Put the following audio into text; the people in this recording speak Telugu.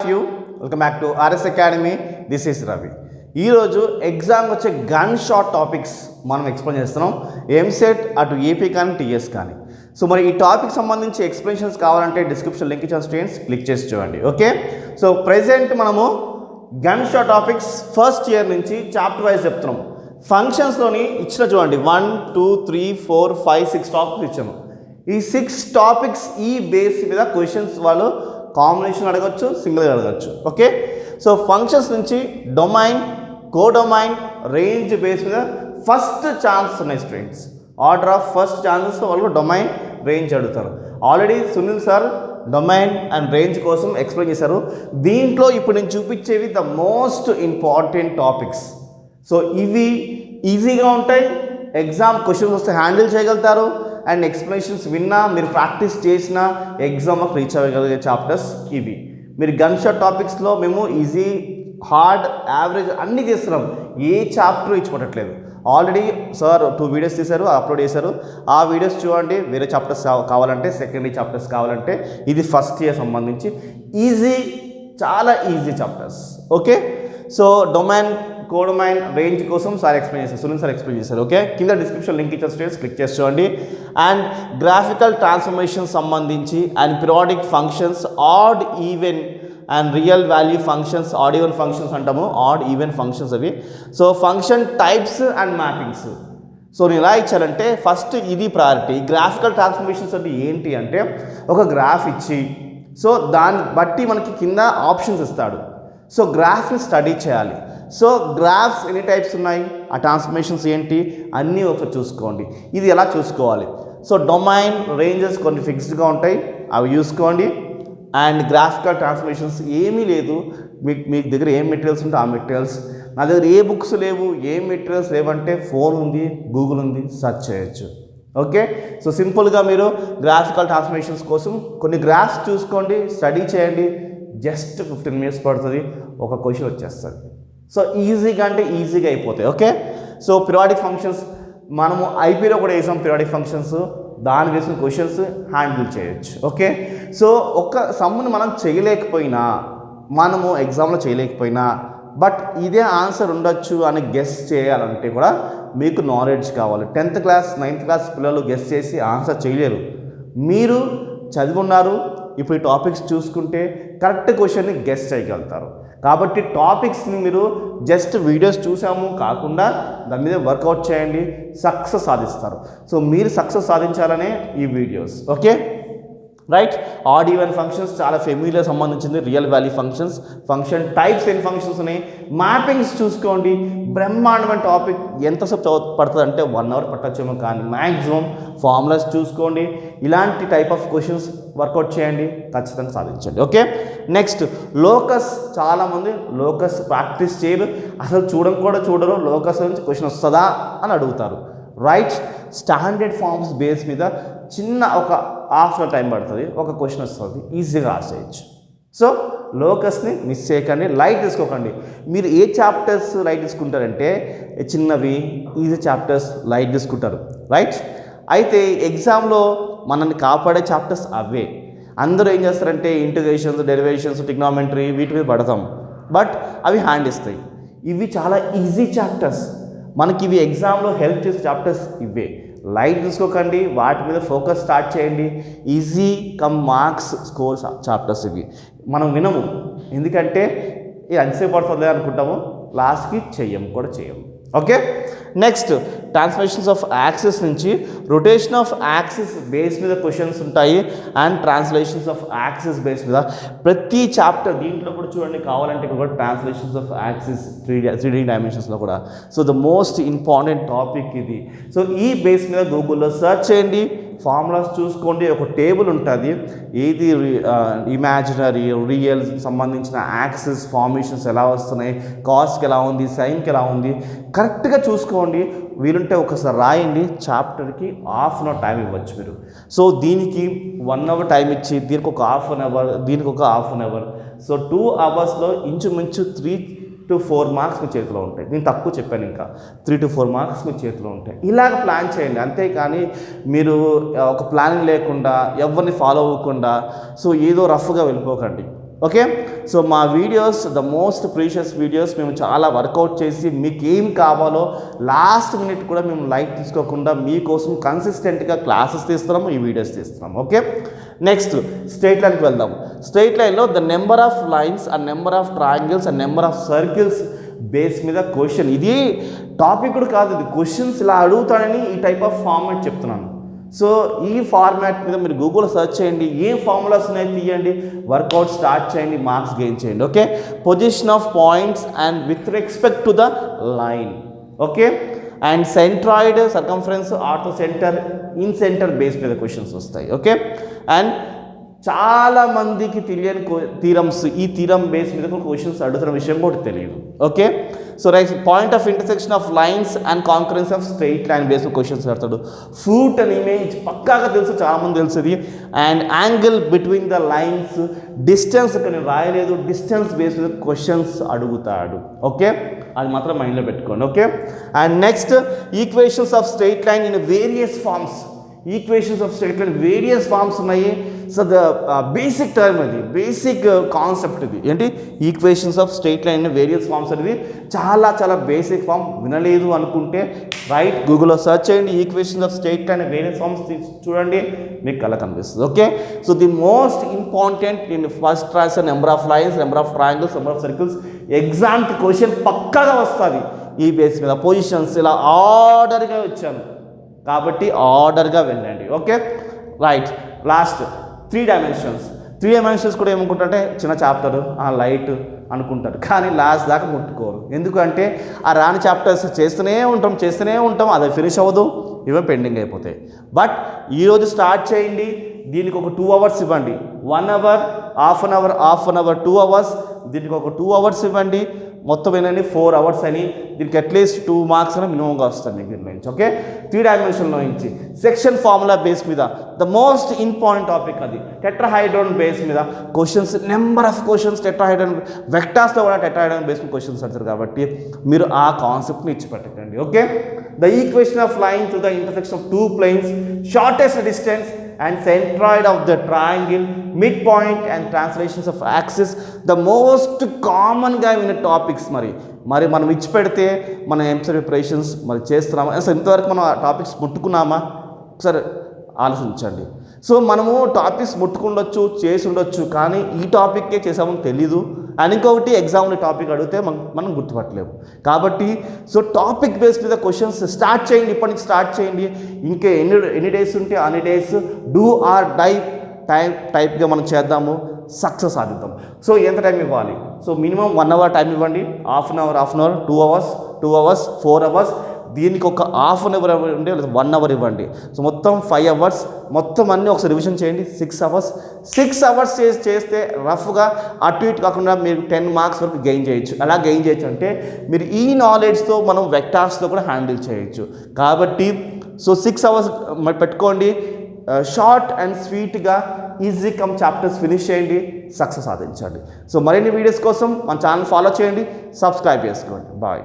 You welcome back to RS academy. This is Ravi. ఈరోజు ఎగ్జామ్ వచ్చే గన్ షాట్ టాపిక్స్ మనం ఎక్స్ప్లెయిన్ చేస్తున్నాం. ఎంసెట్ అటు ఏపీ కానీ టీఎస్ కానీ. సో మరి ఈ టాపిక్ సంబంధించి ఎక్స్ప్లెనేషన్స్ కావాలంటే డిస్క్రిప్షన్ లింక్ ఇచ్చిన స్టూడెంట్స్ క్లిక్ చేసి చూడండి. ఓకే, సో ప్రెజెంట్ మనము gun shot topics first year నుంచి చాప్టర్ వైజ్ చెప్తున్నాం. ఫంక్షన్స్లోని ఇచ్చిన చూడండి 1 2 3 4 5 6 టాపిక్స్ ఇచ్చాము. ఈ 6 టాపిక్స్ ఈ బేస్ మీద క్వశ్చన్స్ వాళ్ళు కాంబినేషన్ అడగచ్చు, సింగిల్గా అడగచ్చు. ఓకే, సో ఫంక్షన్స్ నుంచి డొమైన్, కోడొమైన్, రేంజ్ బేస్ మీద ఫస్ట్ ఛాన్స్ ఉన్నాయి students. Order of first chances వాళ్ళు డొమైన్, రేంజ్ అడుగుతారు. Already Sunil sir domain and range కోసం ఎక్స్ప్లెయిన్ చేశారు. దీంట్లో ఇప్పుడు నేను చూపించేవి the most important topics. So ఇవి ఈజీగా ఉంటాయి, ఎగ్జామ్ క్వశ్చన్స్ వస్తే హ్యాండిల్ చేయగలుగుతారు. అండ్ ఎక్స్ప్లెనేషన్స్ విన్నా, మీరు ప్రాక్టీస్ చేసినా ఎగ్జామ్కి రీచ్ అవ్వగలిగే చాప్టర్స్ ఇవి. మీరు గన్ షాట్ టాపిక్స్లో మేము ఈజీ, హార్డ్, యావరేజ్ అన్నీ చేస్తున్నాం. ఏ చాప్టర్ ఇచ్చిపట్టట్లేదు. ఆల్రెడీ సార్ 2 వీడియోస్ తీశారు, అప్లోడ్ చేశారు. ఆ వీడియోస్ చూడండి. వేరే చాప్టర్స్ కావాలంటే, సెకండరీ చాప్టర్స్ కావాలంటే, ఇది ఫస్ట్ ఇయర్ సంబంధించి ఈజీ, చాలా easy chapters. Okay, so domain, codomain, range కోసం సార్ ఎక్స్ప్లెయిన్ చేశారు, సునీల్ సార్ ఎక్స్ప్లెయిన్ చేశారు. ఓకే, కింద డిస్క్రిప్షన్ లింక్ ఇచ్చిన స్టూడెంట్స్ క్లిక్ చేసి చూడండి. అండ్ గ్రాఫికల్ ట్రాన్స్ఫర్మేషన్ సంబంధించి and periodic functions, odd, even and real value functions, odd even functions అంటాము, ఆడ్ ఈవెన్ ఫంక్షన్స్ అవి. So function types and mappings. So నేను ఎలా ఇచ్చానంటే ఫస్ట్ ఇది ప్రయారిటీ. గ్రాఫికల్ ట్రాన్స్ఫర్మేషన్స్ అంటే ఏంటి అంటే ఒక గ్రాఫ్ ఇచ్చి, సో దాన్ని బట్టి మనకి కింద ఆప్షన్స్ ఇస్తాడు. సో గ్రాఫ్ని స్టడీ చేయాలి. సో గ్రాఫ్స్ ఎన్ని టైప్స్ ఉన్నాయి, ఆ ట్రాన్స్ఫర్మేషన్స్ ఏంటి అన్నీ ఒకసారి చూసుకోండి. ఇది ఎలా చూసుకోవాలి. సో డొమైన్, రేంజెస్ కొన్ని ఫిక్స్డ్గా ఉంటాయి, అవి చూసుకోండి. అండ్ గ్రాఫికల్ ట్రాన్స్ఫర్మేషన్స్ ఏమీ లేదు, మీ దగ్గర ఏం మెటీరియల్స్ ఉంటే ఆ మెటీరియల్స్. నా దగ్గర ఏ బుక్స్ లేవు, ఏ మెటీరియల్స్ లేవంటే ఫోన్ ఉంది, గూగుల్ ఉంది, సెర్చ్ చేయొచ్చు. ఓకే, సో సింపుల్గా మీరు గ్రాఫికల్ ట్రాన్స్ఫర్మేషన్స్ కోసం కొన్ని గ్రాఫ్స్ చూసుకోండి, స్టడీ చేయండి. జస్ట్ 15 మినిట్స్ పడుతుంది, ఒక క్వశ్చన్ వచ్చేస్తుంది. సో ఈజీగా అంటే ఈజీగా అయిపోతాయి. ఓకే, సో పిరియాడిక్ ఫంక్షన్స్ మనము ఐపీలో కూడా వేసాం. పిరియాడిక్ ఫంక్షన్స్ దాని వేసిన క్వశ్చన్స్ హ్యాండిల్ చేయొచ్చు. ఓకే, సో ఒక సమ్మును మనం చేయలేకపోయినా, మనము ఎగ్జామ్లో చేయలేకపోయినా, బట్ ఇదే ఆన్సర్ ఉండొచ్చు అని గెస్ చేయాలంటే కూడా మీకు నాలెడ్జ్ కావాలి. 10th క్లాస్ 9th క్లాస్ పిల్లలు గెస్ చేసి ఆన్సర్ చేయలేరు. మీరు చదివి ఉన్నారు, ఇప్పుడు ఈ టాపిక్స్ చూసుకుంటే కరెక్ట్ క్వశ్చన్ని గెస్ చేయగలుగుతారు. కాబట్టి టాపిక్స్ని మీరు జస్ట్ వీడియోస్ చూసాము కాకుండా దాని మీద వర్కౌట్ చేయండి, సక్సెస్ సాధిస్తారు. సో మీరు సక్సెస్ సాధించాలనే ఈ videos. Okay, right. Add even functions చాలా ఫెమిలియర్ సంబంధించింది. Real value functions, function types ఎన్ని ఫంక్షన్స్ ఉన్నాయి, మ్యాపింగ్స్ చూసుకోండి. బ్రహ్మాండమైన టాపిక్. ఎంతసేపు పడుతుంది అంటే 1 అవర్ పట్టచ్చేమో, కానీ మ్యాక్సిమం ఫార్ములాస్ చూసుకోండి. ఇలాంటి టైప్ ఆఫ్ క్వశ్చన్స్ వర్కౌట్ చేయండి, ఖచ్చితంగా సాధించండి. Okay, next locus. చాలామంది లోకస్ ప్రాక్టీస్ చేయరు, అసలు చూడరు. లోకస్ నుంచి క్వశ్చన్ వస్తుందా అని అడుగుతారు. రైట్, స్టాండర్డ్ ఫార్మ్స్ బేస్ మీద చిన్న ఒక హాఫ్ టైం పడుతుంది, ఒక క్వశ్చన్ వస్తుంది, ఈజీగా రాసేయచ్చు. సో లోకస్ని మిస్ చేయకండి, లైట్ తీసుకోకండి. మీరు ఏ చాప్టర్స్ లైట్ తీసుకుంటారంటే చిన్నవి, ఈజీ చాప్టర్స్ లైట్ తీసుకుంటారు. రైట్, అయితే ఎగ్జామ్లో మనల్ని కాపాడే చాప్టర్స్ అవే. అందరూ ఏం చేస్తారంటే ఇంటిగ్రేషన్స్, డెరివేషన్స్, ట్రిగ్నామెట్రీ వీటి మీద పడతాం, బట్ అవి హ్యాండ్ ఇస్తాయి. ఇవి చాలా ఈజీ చాప్టర్స్, మనకి ఇవి ఎగ్జామ్లో హెల్ప్ చేసే చాప్టర్స్ ఇవే. లైట్ తీసుకోకండి, వాటి మీద ఫోకస్ స్టార్ట్ చేయండి. Easy come marks score chapters ఇవి. మనం వినము, ఎందుకంటే ఇది అంతసేపు పడుతుంది అనుకుంటాము, లాస్ట్కి చెయ్యము. Okay, next transformations of axis నుంచి రొటేషన్ ఆఫ్ యాక్సిస్ బేస్ మీద క్వశ్చన్స్ ఉంటాయి. And translations of axis base మీద ప్రతి చాప్టర్. దీంట్లో కూడా చూడండి, కావాలంటే కూడా ట్రాన్స్లేషన్స్ ఆఫ్ యాక్సిస్ 3D డైమెన్షన్స్లో కూడా. So the most important topic ఇది. సో ఈ బేస్ మీద గూగుల్లో సెర్చ్ చేయండి, ఫార్ములాస్ చూసుకోండి. ఒక టేబుల్ ఉంటుంది, ఏది ఇమాజినరీ, రియల్ సంబంధించిన యాక్సిస్ ఫార్మేషన్స్ ఎలా వస్తున్నాయి, కాస్కి ఎలా ఉంది, సైన్కి ఎలా ఉంది, కరెక్ట్గా చూసుకోండి. వీలుంటే ఒకసారి రాయండి. చాప్టర్కి ½ అవర్ టైం ఇవ్వచ్చు మీరు. సో దీనికి 1 అవర్ టైం ఇచ్చి, దీనికి ఒక ½ అవర్, దీనికి ఒక ½ అవర్. సో 2 అవర్స్లో ఇంచుమించు 3 to 4 మార్క్స్ మీ చేతిలో ఉంటాయి. నేను తక్కువ చెప్పాను, ఇంకా 3 to 4 మార్క్స్ మీ చేతిలో ఉంటాయి. ఇలాగ ప్లాన్ చేయండి, అంతేకాని మీరు ఒక ప్లానింగ్ లేకుండా, ఎవరిని ఫాలో అవ్వకుండా, సో ఏదో రఫ్గా వెళ్ళిపోకండి. ఓకే. సో మా videos the most precious videos మేము చాలా వర్కౌట్ చేసి మీకు ఏం కావాలో లాస్ట్ మినిట్ కూడా మేము లైట్ తీసుకోకుండా మీకోసం కన్సిస్టెంట్గా క్లాసెస్ తీస్తున్నాము, ఈ వీడియోస్ తీస్తున్నాము. ఓకే. నెక్స్ట్ స్ట్రైట్ లైన్కి వెళ్దాం. స్ట్రైట్ లైన్లో the number of lines and number of triangles and number of circles base మీద క్వశ్చన్. ఇది టాపిక్ కూడా కాదు, ఇది క్వశ్చన్స్ ఇలా అడుగుతాడని ఈ టైప్ ఆఫ్ ఫార్మాట్ చెప్తున్నాను. సో ఈ ఫార్మాట్ మీద మీరు గూగుల్లో సెర్చ్ చేయండి, ఏ ఫార్ములాస్ ఉన్నాయి తీయండి, వర్కౌట్ స్టార్ట్ చేయండి, మార్క్స్ గెయిన్ చేయండి. Okay. Position of points and with respect to the line. Okay. And centroid, circumference, ortho centre, in centre base మీద క్వశ్చన్స్ వస్తాయి. ఓకే. అండ్ చాలామందికి తెలియని థీరమ్స్, ఈ థీరం బేస్ మీద క్వశ్చన్స్ అడుగుతున్న విషయం కూడా తెలియదు. Okay. So right, point of intersection of lines and concurrence of straight line base questions అడతాడు. ఫ్రూట్ అండ్ ఇమేజ్ పక్కాగా తెలుసు, చాలామంది తెలుస్తుంది. And angle between the lines, distance ఇక్కడ నేను రాయలేదు, డిస్టెన్స్ బేస్ మీద క్వశ్చన్స్ అడుగుతాడు. ఓకే, అది మాత్రం మైండ్లో పెట్టుకోండి. Okay. And next equations of straight line in various forms. Equations of straight line various forms ఉన్నాయి. సో ద బేసిక్ టర్మ్, అది బేసిక్ కాన్సెప్ట్. ఇది ఏంటి, equations of straight line various forms అనేది చాలా చాలా బేసిక్ ఫామ్. వినలేదు అనుకుంటే రైట్ గూగుల్లో సెర్చ్ చేయండి, equations of straight line various forms చూడండి, మీకు కళ్ళ కనిపిస్తుంది. Okay. So the most important in first రాసే number of lines, number of triangles, number of circles. ఎగ్జామ్కి క్వశ్చన్ పక్కాగా వస్తుంది ఈ బేస్ మీద. పొజిషన్స్ ఇలా ఆర్డర్గా వచ్చాను కాబట్టి ఆర్డర్గా వెళ్ళండి. Okay. Right, last 3 dimensions. 3 dimensions కూడా ఏమనుకుంటారంటే చిన్న చాప్టర్, లైట్ అనుకుంటారు, కానీ లాస్ట్ దాకా ముట్టుకోరు. ఎందుకంటే ఆ రాని చాప్టర్స్ చేస్తూనే ఉంటాం, అది ఫినిష్ అవ్వదు, ఇవే పెండింగ్ అయిపోతాయి. బట్ ఈరోజు స్టార్ట్ చేయండి, దీనికి ఒక 2 hours ఇవ్వండి. 1 hour, half an hour 2 hours, దీనికి ఒక 2 hours ఇవ్వండి. మొత్తం ఏంటంటే 4 hours అని, దీనికి అట్లీస్ట్ 2 marks అని మినిమంగా వస్తుంది మీకు దీని నుంచి. ఓకే. 3 dimensionలో నుంచి సెక్షన్ ఫార్ములా బేస్ మీద ద మోస్ట్ ఇంపార్టెంట్ టాపిక్, అది టెట్రాహైడ్రాన్ బేస్ మీద క్వశ్చన్స్, నెంబర్ ఆఫ్ క్వశ్చన్స్. టెట్రాహైడ్రాన్ వెక్టార్స్లో కూడా టెట్రాహైడ్రాన్ బేస్ మీద క్వశ్చన్స్ అడతారు కాబట్టి మీరు ఆ కాన్సెప్ట్ని ఇచ్చి పెట్టకండి. Okay. The equation of line to the intersection of 2 planes, shortest distance and centroid of the triangle, midpoint and translations of axis, the most common గా విన్న టాపిక్స్. మరి మనం ఇచ్చి పెడితే మన ఎంసెట్ ప్రిపరేషన్స్ మరి చేస్తున్నామా, అసలు ఇంతవరకు మనం ఆ టాపిక్స్ ముట్టుకున్నామా ఒకసారి ఆలోచించండి. సో మనము టాపిక్స్ ముట్టుకుండొచ్చు, చేసి ఉండొచ్చు, కానీ ఈ టాపిక్కే చేసామని తెలీదు. అండ్ ఇంకొకటి, ఎగ్జామ్లో టాపిక్ అడిగితే మనం గుర్తుపట్టలేము. కాబట్టి సో టాపిక్ బేస్ మీద క్వశ్చన్స్ స్టార్ట్ చేయండి, ఇప్పటి నుంచి స్టార్ట్ చేయండి. ఇంకా ఎన్ని డేస్ ఉంటే అన్ని డేస్ డూ ఆర్ డై టైప్గా మనం చేద్దాము, సక్సెస్ సాధిద్దాం. సో ఎంత టైం ఇవ్వాలి? సో మినిమం 1 hour టైం ఇవ్వండి, half an hour 2 hours 4 hours, దీనికి ఒక హాఫ్ అన్ అవర్ ఇవ్వండి, లేదా 1 hour ఇవ్వండి. సో మొత్తం 5 hours, మొత్తం అన్నీ ఒకసారి రివిజన్ చేయండి. 6 hours చేస్తే రఫ్గా అటు ఇటు కాకుండా మీరు 10 marks వరకు గెయిన్ చేయొచ్చు. ఎలా గెయిన్ చేయొచ్చు అంటే మీరు ఈ నాలెడ్జ్తో మనం వెక్టార్స్తో కూడా హ్యాండిల్ చేయొచ్చు. కాబట్టి సో 6 hours పెట్టుకోండి. షార్ట్ అండ్ స్వీట్గా ఈజీ చాప్టర్స్ ఫినిష్ చేయండి, సక్సెస్ సాధించండి. సో మరిన్ని వీడియోస్ కోసం మన ఛానల్ ఫాలో చేయండి, సబ్స్క్రైబ్ చేసుకోండి. బాయ్.